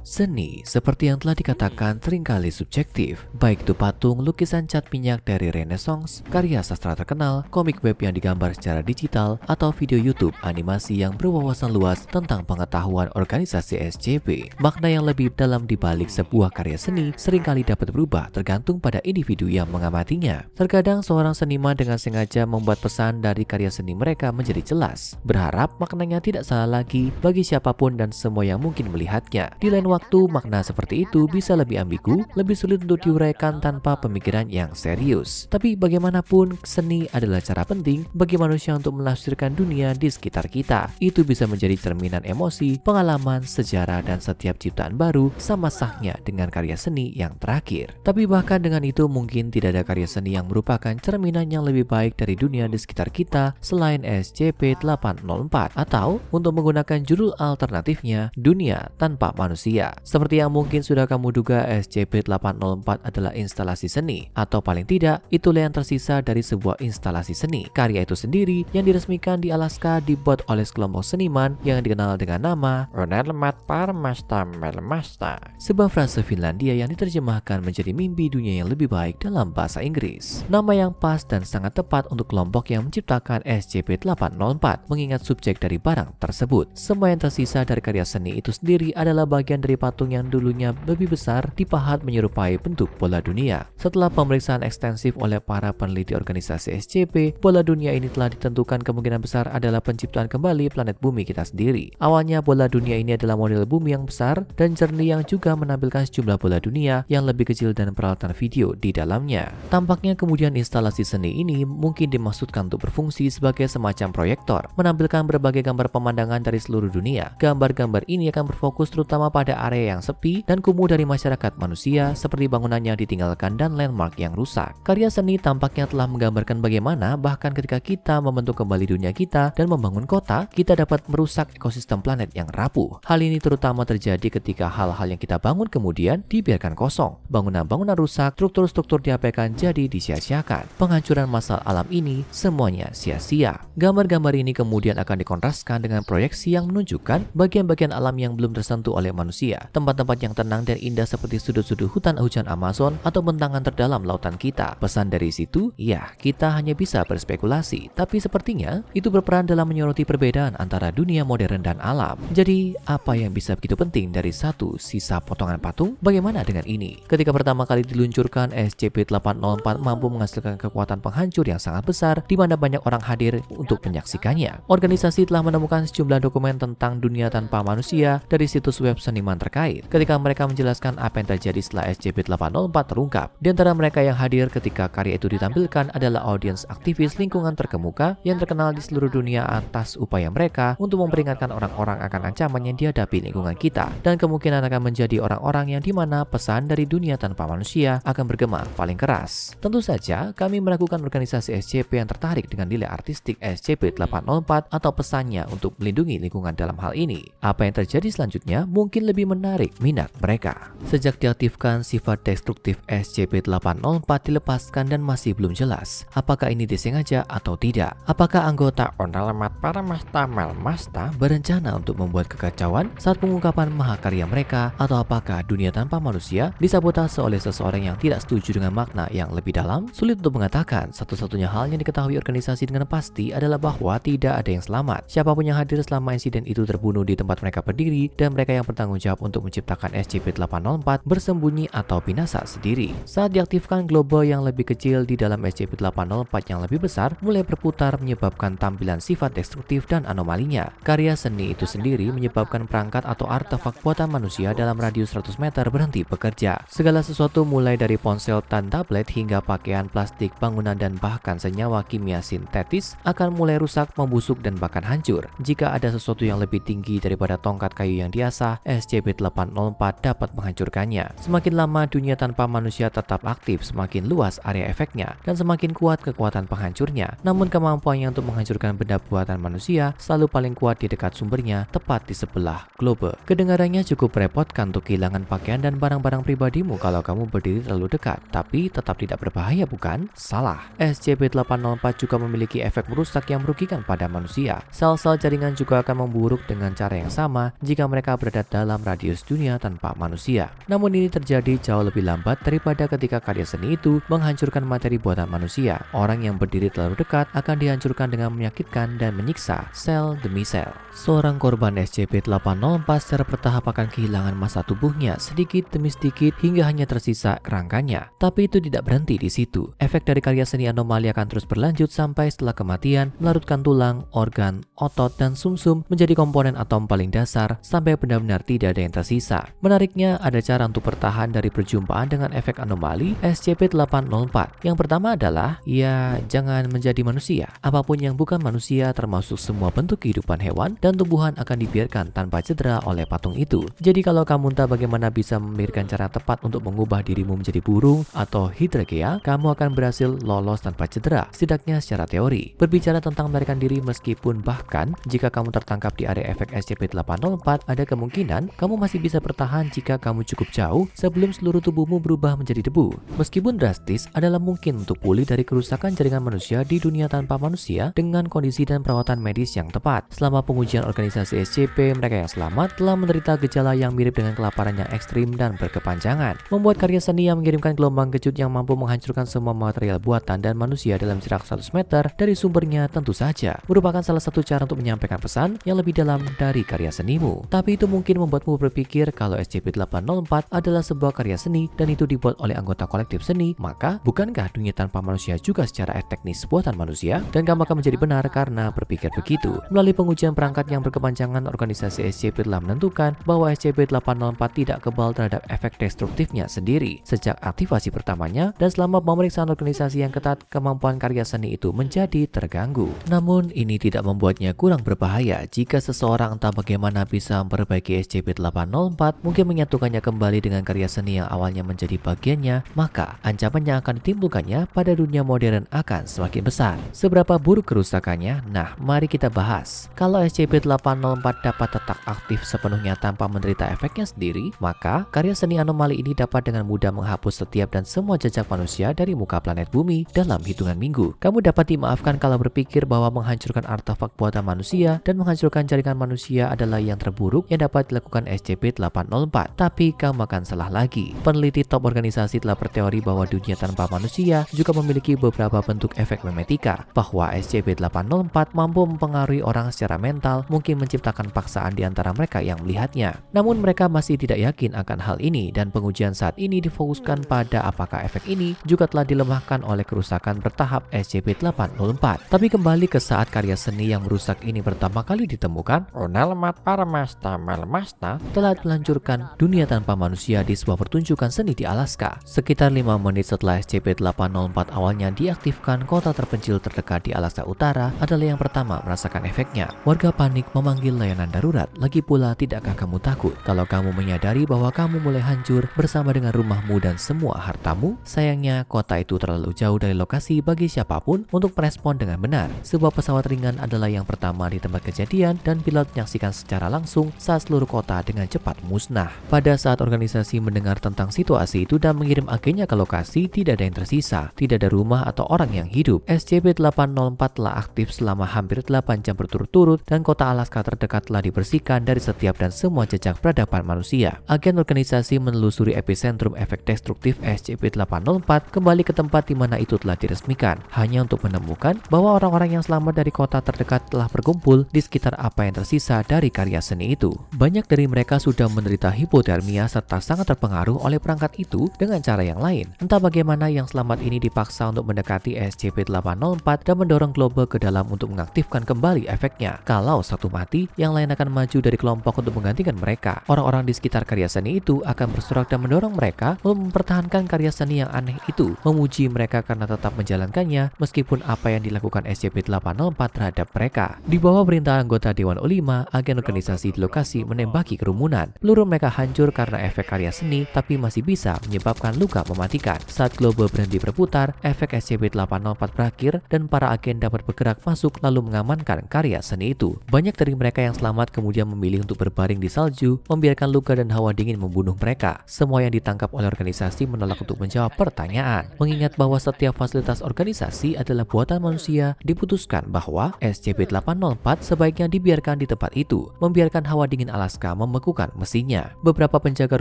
Seni, seperti yang telah dikatakan, seringkali subjektif. Baik itu patung, lukisan cat minyak dari Renaissance, karya sastra terkenal, komik web yang digambar secara digital, atau video YouTube animasi yang berwawasan luas tentang pengetahuan organisasi SCP. Makna yang lebih dalam di balik sebuah karya seni seringkali dapat berubah tergantung pada individu yang mengamatinya. Terkadang seorang seniman dengan sengaja membuat pesan dari karya seni mereka menjadi jelas, berharap maknanya tidak salah lagi bagi siapapun dan semua yang mungkin melihatnya. Di lain waktu, makna seperti itu bisa lebih ambigu, lebih sulit untuk diuraikan tanpa pemikiran yang serius. Tapi bagaimanapun, seni adalah cara penting bagi manusia untuk menafsirkan dunia di sekitar kita. Itu bisa menjadi cerminan emosi, pengalaman, sejarah, dan setiap ciptaan baru sama sahnya dengan karya seni yang terakhir. Tapi bahkan dengan itu, mungkin tidak ada karya seni yang merupakan cerminan yang lebih baik dari dunia di sekitar kita selain SCP-804, atau untuk menggunakan judul alternatifnya, Dunia Tanpa Manusia. Seperti yang mungkin sudah kamu duga, SCP-804 adalah instalasi seni, atau paling tidak, itulah yang tersisa dari sebuah instalasi seni. Karya itu sendiri yang diresmikan di Alaska dibuat oleh sekelompok seniman yang dikenal dengan nama Onelmat Paramasta Melmasta, sebuah frase Finlandia yang diterjemahkan menjadi mimpi dunia yang lebih baik dalam bahasa Inggris. Nama yang pas dan sangat tepat untuk kelompok yang menciptakan SCP-804, mengingat subjek dari barang tersebut. Semua yang tersisa dari karya seni itu sendiri adalah bagian dari patung yang dulunya lebih besar, dipahat menyerupai bentuk bola dunia. Setelah pemeriksaan ekstensif oleh para peneliti organisasi SCP, bola dunia ini telah ditentukan kemungkinan besar adalah penciptaan kembali planet bumi kita sendiri. Awalnya bola dunia ini adalah model bumi yang besar dan jernih yang juga menampilkan sejumlah bola dunia yang lebih kecil dan peralatan video di dalamnya. Tampaknya kemudian instalasi seni ini mungkin dimaksudkan untuk berfungsi sebagai semacam proyektor, menampilkan berbagai gambar pemandangan dari seluruh dunia. Gambar-gambar ini akan berfokus terutama pada area yang sepi dan kumuh dari masyarakat manusia, seperti bangunan yang ditinggalkan dan landmark yang rusak. Karya seni tampaknya telah menggambarkan bagaimana bahkan ketika kita membentuk kembali dunia kita dan membangun kota, kita dapat merusak ekosistem planet yang rapuh. Hal ini terutama terjadi ketika hal-hal yang kita bangun kemudian dibiarkan kosong. Bangunan-bangunan rusak, struktur-struktur diabaikan jadi disia-siakan. Penghancuran massal alam ini semuanya sia-sia. Gambar-gambar ini kemudian akan dikontraskan dengan proyeksi yang menunjukkan bagian-bagian alam yang belum tersentuh oleh manusia. Tempat-tempat yang tenang dan indah seperti sudut-sudut hutan hujan Amazon atau bentangan terdalam lautan kita. Pesan dari situ, ya, kita hanya bisa berspekulasi, tapi sepertinya itu berperan dalam menyoroti perbedaan antara dunia modern dan alam. Jadi, apa yang bisa begitu penting dari satu sisa potongan patung? Bagaimana dengan ini? Ketika pertama kali diluncurkan, SCP-804 mampu menghasilkan kekuatan penghancur yang sangat besar di mana banyak orang hadir untuk menyaksikannya. Organisasi telah menemukan sejumlah dokumen tentang dunia tanpa manusia dari situs web seniman terkait. Ketika mereka menjelaskan apa yang terjadi setelah SCP-804 terungkap, di antara mereka yang hadir ketika karya itu ditampilkan adalah audiens aktivis lingkungan terkemuka yang terkenal di seluruh dunia atas upaya mereka untuk memperingatkan orang-orang akan ancaman yang dihadapi lingkungan kita, dan kemungkinan akan menjadi orang-orang yang dimana pesan dari dunia tanpa manusia akan bergema paling keras. Tentu saja, kami meragukan organisasi SCP yang tertarik dengan nilai artistik SCP-804 atau pesannya untuk melindungi lingkungan dalam hal ini. Apa yang terjadi selanjutnya mungkin lebih menarik minat mereka. Sejak diaktifkan, sifat destruktif SCP-804 dilepaskan dan masih belum jelas apakah ini disengaja atau tidak. Apakah anggota Onelmat Paramasta Melmasta berencana untuk membuat kekacauan saat pengungkapan mahakarya mereka, atau apakah dunia tanpa manusia disabotase oleh seseorang yang tidak setuju dengan makna yang lebih dalam? Sulit untuk mengatakan. Satu-satunya hal yang diketahui organisasi dengan pasti adalah bahwa tidak ada yang selamat. Siapapun yang hadir selama insiden itu terbunuh di tempat mereka berdiri, dan mereka yang bertanggung jawab untuk menciptakan SCP-804 bersembunyi atau binasa sendiri. Saat diaktifkan, global yang lebih kecil di dalam SCP-804 yang lebih besar mulai berputar, menyebabkan tampilan sifat destruktif dan anomalinya. Karya seni itu sendiri menyebabkan perangkat atau artefak buatan manusia dalam radius 100 meter berhenti bekerja. Segala sesuatu mulai dari ponsel dan tablet hingga pakaian, plastik, bangunan, dan bahkan senyawa kimia sintetis akan mulai rusak, membusuk, dan bahkan hancur. Jika ada sesuatu yang lebih tinggi daripada tongkat kayu yang diasah, SCP-804 dapat menghancurkannya. Semakin lama dunia tanpa manusia tetap aktif, semakin luas area efeknya dan semakin kuat kekuatan penghancurnya. Namun kemampuannya untuk menghancurkan benda buatan manusia selalu paling kuat di dekat sumbernya, tepat di sebelah globe. Kedengarannya cukup merepotkan untuk kehilangan pakaian dan barang-barang pribadimu kalau kamu berdiri terlalu dekat, tapi tetap tidak berbahaya, bukan? Salah. SCP-804 juga memiliki efek merusak yang merugikan pada manusia. Sel-sel jaringan juga akan memburuk dengan cara yang sama jika mereka berada dalam radius dunia tanpa manusia. Namun ini terjadi jauh lebih lambat daripada ketika karya seni itu menghancurkan materi buatan manusia. Orang yang berdiri terlalu dekat akan dihancurkan dengan menyakitkan dan menyiksa sel demi sel. Seorang korban SCP-804 secara bertahap akan kehilangan massa tubuhnya sedikit demi sedikit hingga hanya tersisa kerangkanya. Tapi itu tidak berhenti di situ. Efek dari karya seni anomali akan terus berlanjut sampai setelah kematian, melarutkan tulang, organ, otot, dan sumsum menjadi komponen atom paling dasar sampai benar-benar tidak ada yang tersisa. Menariknya, ada cara untuk bertahan dari perjumpaan dengan efek anomali SCP-804. Yang pertama adalah, ya jangan menjadi manusia. Apapun yang bukan manusia termasuk semua bentuk kehidupan hewan dan tumbuhan akan dibiarkan tanpa cedera oleh patung itu. Jadi kalau kamu entah bagaimana bisa memikirkan cara tepat untuk mengubah dirimu menjadi burung atau hidrakea, kamu akan berhasil lolos tanpa cedera, setidaknya secara teori. Berbicara tentang melarikan diri meskipun bahkan jika kamu tertangkap di area efek SCP-804, ada kemungkinan kamu masih bisa bertahan jika kamu cukup jauh sebelum seluruh tubuhmu berubah menjadi debu. Meskipun drastis, adalah mungkin untuk pulih dari kerusakan jaringan manusia di dunia tanpa manusia dengan kondisi dan perawatan medis yang tepat. Selama pengujian organisasi SCP, mereka yang selamat telah menderita gejala yang mirip dengan kelaparan yang ekstrim dan berkepanjangan. Membuat karya seni yang mengirimkan gelombang kejut yang mampu menghancurkan semua material buatan dan manusia dalam jarak 100 meter dari sumbernya tentu saja merupakan salah satu cara untuk menyampaikan pesan yang lebih dalam dari karya senimu. Tapi itu mungkin membuatmu berpikir kalau SCP-804 adalah sebuah karya seni dan itu dibuat oleh anggota kolektif seni, maka bukankah dunia tanpa manusia juga secara teknis buatan manusia? Dan kamu akan menjadi benar karena berpikir begitu. Melalui pengujian perangkat yang berkepanjangan, organisasi SCP telah menentukan bahwa SCP-804 tidak kebal terhadap efek destruktifnya sendiri sejak aktivasi pertamanya, dan selama pemeriksaan organisasi yang ketat, kemampuan karya seni itu menjadi terganggu. Namun ini tidak membuatnya kurang berbahaya. Jika seseorang entah bagaimana bisa memperbaiki SCP-804, mungkin menyatukannya kembali dengan karya seni yang awalnya menjadi bagiannya, maka ancaman yang akan ditimbulkannya pada dunia modern akan semakin besar. Seberapa buruk kerusakannya? Nah, mari kita bahas. Kalau SCP-804 dapat tetap aktif sepenuhnya tanpa menderita efeknya sendiri, maka karya seni anomali ini dapat dengan mudah menghapus setiap dan semua jejak manusia dari muka planet bumi dalam hitungan minggu. Kamu dapat dimaafkan kalau berpikir bahwa menghancurkan artefak buatan manusia dan menghancurkan jaringan manusia adalah yang terburuk yang dapat dilakukan SCP-804. Tapi kamu akan salah lagi. Peneliti top organisasi telah berteori bahwa dunia tanpa manusia juga memiliki beberapa bentuk efek memetika, bahwa SCP-804 mampu mempengaruhi orang secara mental, mungkin menciptakan paksaan di antara mereka yang melihatnya. Namun mereka masih tidak yakin akan hal ini, dan pengujian saat ini difokuskan pada apakah efek ini juga telah dilemahkan oleh kerusakan bertahap SCP-804. Tapi kembali ke saat karya seni yang merusak ini pertama kali ditemukan, Onalmat Paramasta Malmasta telah melanjutkan dunia tanpa manusia di sebuah pertunjukan seni di Alaska. Sekitar 5 menit setelah SCP-804 awalnya diaktifkan, kota terpencil terdekat di Alaska Utara adalah yang pertama merasakan efeknya. Warga panik memanggil layanan darurat. Lagi pula, tidakkah kamu takut kalau kamu menyadari bahwa kamu mulai hancur bersama dengan rumahmu dan semua hartamu? Sayangnya, kota itu terlalu jauh dari lokasi bagi siapapun untuk merespon dengan benar. Sebuah pesawat ringan adalah yang pertama di tempat kejadian, dan pilot menyaksikan secara langsung saat seluruh kota dengan cepat musnah. Pada saat organisasi mendengar tentang situasi itu dan mengirim agennya ke lokasi, tidak ada yang tersisa. Tidak ada rumah atau orang yang hidup. SCP-804 telah aktif selama hampir 8 jam berturut-turut, dan kota Alaska terdekat telah dibersihkan dari setiap dan semua jejak peradaban manusia. Agen organisasi menelusuri epicentrum efek destruktif SCP-804 kembali ke tempat di mana itu telah diresmikan, hanya untuk menemukan bahwa orang-orang yang selamat dari kota terdekat telah berkumpul di sekitar apa yang tersisa dari karya seni itu. Banyak dari mereka sudah menderita hipotermia serta sangat terpengaruh oleh perangkat itu dengan cara yang lain. Entah bagaimana yang selamat ini dipaksa untuk mendekati SCP-804 dan mendorong Global ke dalam untuk mengaktifkan kembali efeknya. Kalau satu mati, yang lain akan maju dari kelompok untuk menggantikan mereka. Orang-orang di sekitar karya seni itu akan bersorak dan mendorong mereka untuk mempertahankan karya seni yang aneh itu, memuji mereka karena tetap menjalankannya meskipun apa yang dilakukan SCP-804 terhadap mereka. Di bawah perintah anggota Dewan O5, agen organisasi di lokasi menembaki kerumunan. Peluru mereka hancur karena efek karya seni, tapi masih bisa menyebabkan luka mematikan. Saat Global berhenti berputar, efek SCP-804 berakhir dan para agen dapat bergerak masuk lalu mengamankan karya seni itu. Banyak dari mereka yang selamat kemudian memilih untuk berbaring di salju, membiarkan luka dan hawa dingin membunuh mereka. Semua yang ditangkap oleh organisasi menolak untuk menjawab pertanyaan. Mengingat bahwa setiap fasilitas organisasi adalah buatan manusia, diputuskan bahwa SCP-804 sebaiknya dibiarkan di tempat itu, membiarkan hawa dingin Alaska membekukan mesinnya. Beberapa penjaga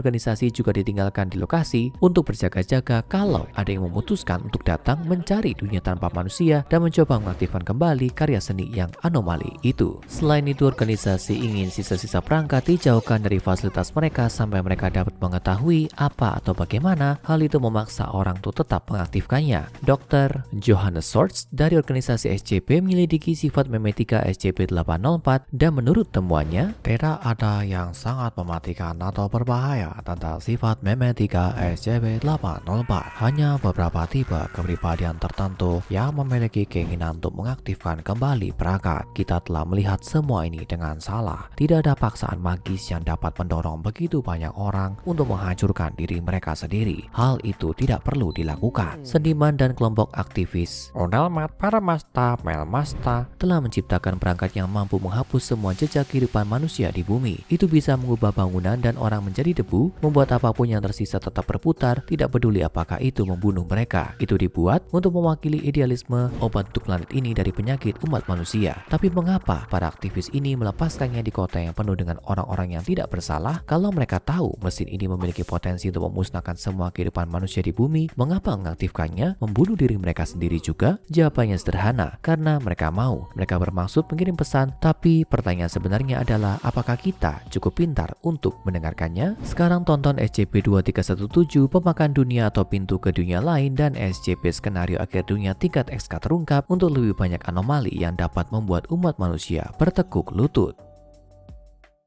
organisasi juga ditinggalkan di lokasi untuk berjaga-jaga kalau ada yang memutuskan untuk datang mencari dunia tanpa manusia dan mencoba mengaktifkan kembali karya seni yang anomali itu. Selain itu, organisasi ingin sisa-sisa perangkat dijauhkan dari fasilitas mereka sampai mereka dapat mengetahui apa atau bagaimana hal itu memaksa orang untuk tetap mengaktifkannya. Dr. Johannes Sorts dari organisasi SCP menyelidiki sifat memetika SCP-804 dan menurut temuannya, tidak ada yang sangat mematikan atau berbahaya tentang sifat memetika SCP-804. Hanya beberapa tipe kepribadian tertentu yang memiliki keinginan untuk mengaktifkan kembali perangkat. Kita telah melihat semua ini dengan salah. Tidak ada paksaan magis yang dapat mendorong begitu banyak orang untuk menghancurkan diri mereka sendiri. Hal itu tidak perlu dilakukan. Seniman dan kelompok aktivis Onelmat Paramasta Melmasta telah menciptakan perangkat yang mampu menghapus semua jejak kehidupan manusia di bumi. Itu bisa mengubah bangunan dan orang menjadi debu, membuat apapun yang tersisa tetap berputar, tidak peduli apakah itu membunuh mereka. Itu dibuat untuk mewakili idealisme obat untuk planet ini dari penyakit umat manusia. Tapi mengapa para aktivis ini melepaskannya di kota yang penuh dengan orang-orang yang tidak bersalah? Kalau mereka tahu mesin ini memiliki potensi untuk memusnahkan semua kehidupan manusia di bumi, mengapa mengaktifkannya, membunuh diri mereka sendiri juga? Jawabannya sederhana, karena mereka mau. Mereka bermaksud mengirim pesan, tapi pertanyaan sebenarnya adalah apakah kita cukup pintar untuk mendengarkannya? Sekarang tonton SCP-2317 Pemakan Dunia atau Pintu ke Dunia Lain dan SCP Skenario Akhir Dunia Tingkat XK Terungkap untuk lebih banyak anomali yang dapat membuat umat manusia bertekuk lutut.